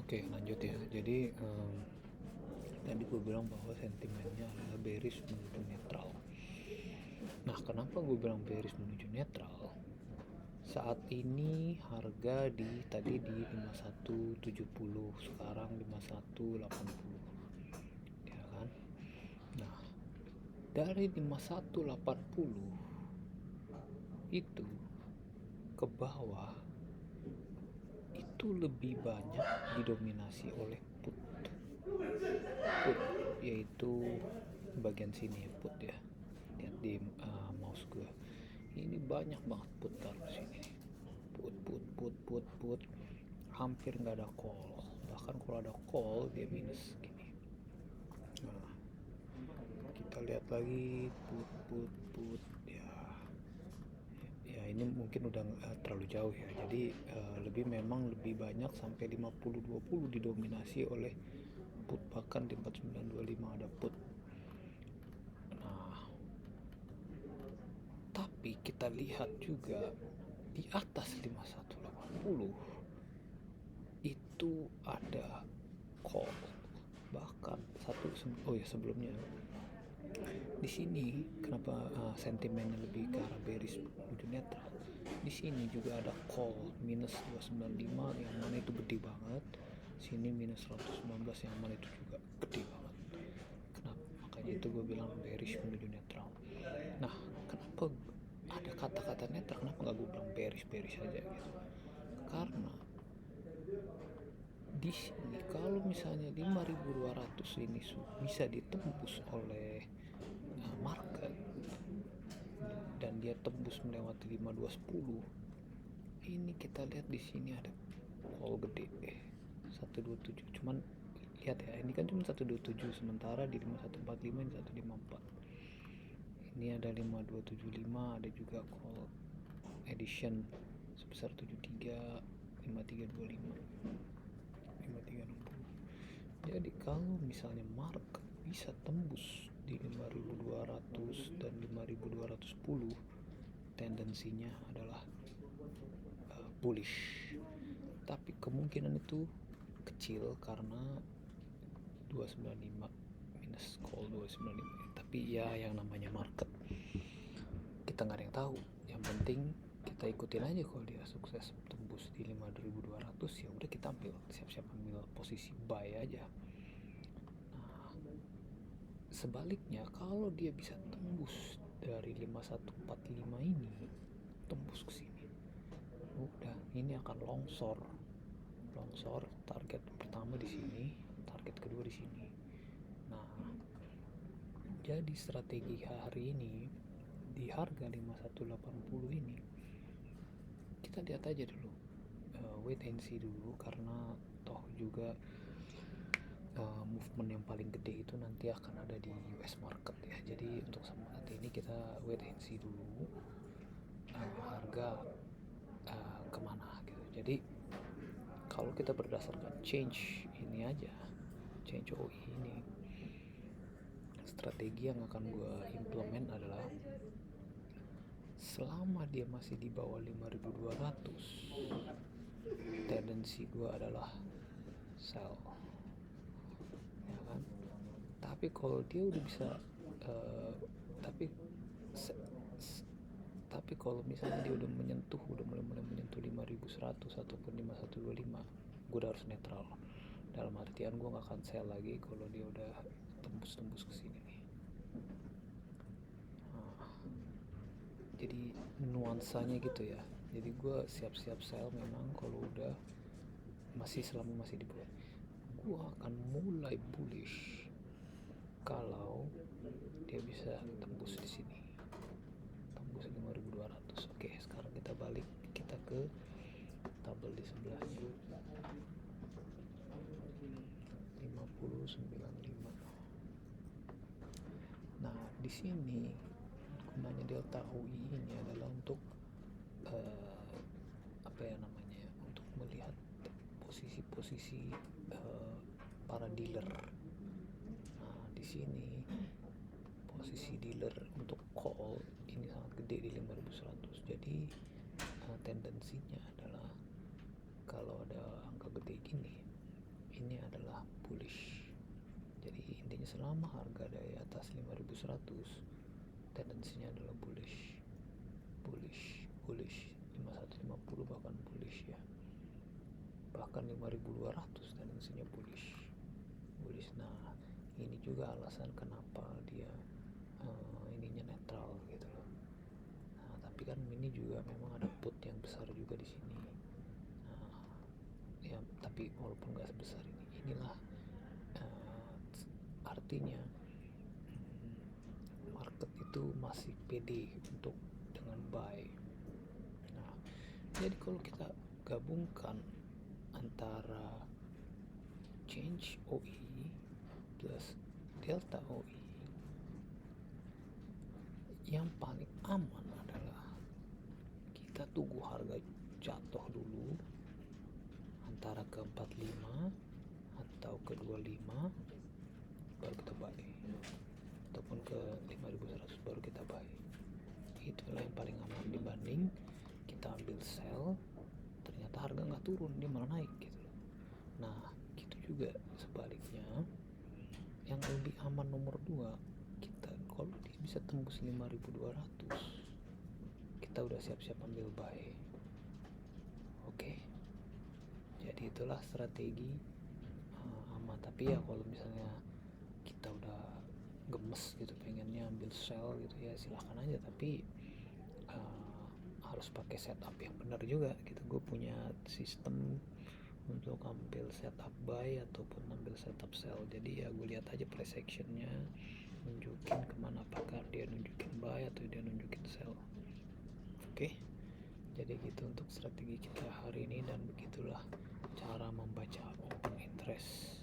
Oke, lanjut ya. Jadi tadi gue bilang bahwa sentimennya adalah bearish menuju netral. Nah, kenapa gue bilang bearish menuju netral? Saat ini harga tadi di 5170, sekarang 5180, ya kan? Nah, dari 5180 itu ke bawah itu lebih banyak didominasi oleh put, yaitu bagian sini ya, put ya. Lihat di mouse gue, ini banyak banget put taruh sini, put, hampir nggak ada call, bahkan kalau ada call dia minus gini. Nah, kita lihat lagi put ya ini mungkin udah terlalu jauh ya, jadi memang lebih banyak sampai 50-20 didominasi oleh put, bahkan di 4925 ada put. Nah, tapi kita lihat juga di atas 5180 itu ada call, bahkan sebelumnya di sini kenapa sentimennya lebih ke arah bearish menuju netral. Di sini juga ada call minus 295 yang mana itu gede banget, sini minus 119 yang mana itu juga gede banget. Kenapa? Makanya itu gue bilang bearish menuju netral. Nah, kenapa ada kata-kata netral, kenapa nggak gue bilang bearish aja gitu? Karena di sini kalau misalnya 5200 ini bisa ditembus oleh market dan dia tembus melewati 5210, ini kita lihat di sini ada call gede 127. Cuman lihat ya, ini kan cuma 127, sementara di 5145 ini 154. Ini ada 5275, ada juga call edition sebesar 73, 5325, 5360. Jadi kalau misalnya market bisa tembus di 5200 dan 5210, tendensinya adalah bullish. Tapi kemungkinan itu kecil karena 295 minus call 295. Tapi ya yang namanya market kita nggak ada yang tahu. Yang penting kita ikutin aja, kalau dia sukses tembus di 5200 ya udah kita ambil, siap-siap ambil posisi buy aja. Nah, sebaliknya kalau dia bisa tembus dari 5145 ini, tembus ke sini, udah ini akan longsor. Target pertama di sini, target kedua di sini. Nah, jadi strategi hari ini di harga 5180 ini kita lihat aja dulu, wait and see dulu, karena toh juga movement yang paling gede itu nanti akan ada di US market ya. Jadi untuk saat ini kita wait and see dulu harga kemana gitu. Jadi kalau kita berdasarkan change ini aja, change OI ini, strategi yang akan gue implement adalah selama dia masih di bawah 5200, tendensi gue adalah sell, ya kan? Tapi kalau dia udah bisa tapi kalau misalnya dia udah mulai menyentuh 5100 ataupun 5125, gue udah harus netral. Dalam artian gue gak akan sell lagi kalau dia udah tembus ke sini nih. Nah, jadi nuansanya gitu ya. Jadi gue siap-siap sell memang kalau udah selama masih di bawah. Gue akan mulai bullish kalau dia bisa tembus di sini, tembus 5200. Oke, sekarang kita balik, kita ke tabel di sebelah 5095. Nah, di sini gunanya delta OI ini adalah untuk untuk melihat posisi-posisi para dealer. Nah, di sini posisi dealer untuk call ini sangat gede di 5100. Jadi tendensinya adalah kalau ada angka gede gini, selama harga di atas 5100 tendensinya adalah bullish 5150 bahkan bullish ya, bahkan 5200 tendensinya bullish. Nah ini juga alasan kenapa dia ininya netral gitu loh. Nah tapi kan ini juga memang ada put yang besar juga di sini. Nah ya tapi walaupun nggak sebesar inilah artinya market itu masih pede untuk dengan buy. Nah jadi kalau kita gabungkan antara change OI plus delta OI, yang paling aman adalah kita tunggu harga jatuh dulu antara ke 45 atau ke 25 baru kita buy, ataupun ke 5100 baru kita buy. Itulah yang paling aman dibanding kita ambil sell ternyata harga nggak turun, dia malah naik gitu. Nah gitu juga sebaliknya, yang lebih aman nomor 2, kita kalau bisa tembus 5200 kita udah siap-siap ambil buy. Oke, jadi itulah strategi aman. Tapi ya kalau misalnya kita udah gemes gitu pengennya ambil sell gitu ya silahkan aja, tapi harus pakai setup yang benar juga gitu. Gue punya sistem untuk ambil setup buy ataupun ambil setup sell, jadi ya gue lihat aja price actionnya nunjukin kemana, apakah dia nunjukin buy atau dia nunjukin sell. Oke, jadi gitu untuk strategi kita hari ini, dan begitulah cara